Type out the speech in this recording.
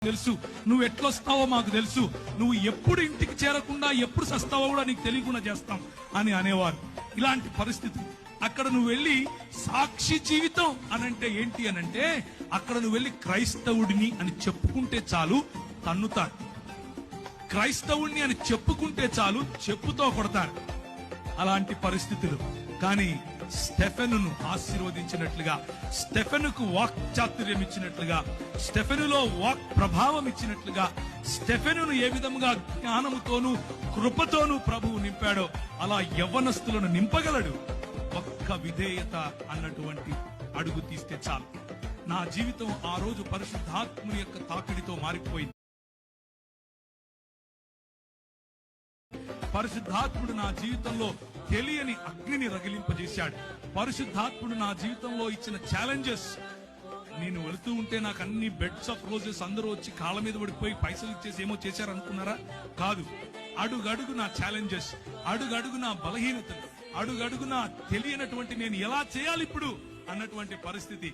తెలుసు, నువ్వు ఎట్లొస్తావో మాకు తెలుసు, నువ్వు ఎప్పుడు ఇంటికి చేరకుండా ఎప్పుడు సస్తావో కూడా నీకు తెలియకుండా చేస్తాం అని అనేవారు. ఇలాంటి పరిస్థితి. అక్కడ నువ్వు వెళ్ళి సాక్షి జీవితం అనంటే ఏంటి అనంటే, అక్కడ నువ్వు వెళ్ళి క్రైస్తవుడిని అని చెప్పుకుంటే చాలు తన్నుతారు. క్రైస్తవుడిని అని చెప్పుకుంటే చాలు చెప్పుతో కొడతారు. అలాంటి పరిస్థితులు. కానీ స్టెఫెనును ఆశీర్వదించినట్లుగా, స్టెఫెనుకు వాక్ చాతుర్యం ఇచ్చినట్లుగా, స్టెఫెనులో వాక్ ప్రభావం ఇచ్చినట్లుగా, స్టెఫెనును ఏ విధముగా జ్ఞానముతోనూ కృపతోనూ ప్రభువు నింపాడో అలా యవ్వనస్తులను నింపగలడు. ఒక్క విధేయత అన్నటువంటి అడుగు తీస్తే చాలు. నా జీవితం ఆ రోజు పరిశుద్ధాత్ముని యొక్క తాకిడితో మారిపోయింది. పరిశుద్ధాత్ముడు నా జీవితంలో తెలియని అగ్నిని రగిలింపజేశాడు. పరిశుద్ధాత్ముడు నా జీవితంలో ఇచ్చిన ఛాలెంజెస్. నేను వెళుతూ ఉంటే నాకు అన్ని బెడ్స్ ఆఫ్ రోజెస్ అందరూ వచ్చి కాళ్ళ మీద పడిపోయి పైసలు ఇచ్చేసి ఏమో చేశారనుకున్నారా? కాదు. అడుగడుగు నా ఛాలెంజెస్, అడుగడుగు నా బలహీనతలు, అడుగడుగు నా తెలియనటువంటి నేను ఎలా చేయాలి ఇప్పుడు అన్నటువంటి పరిస్థితి.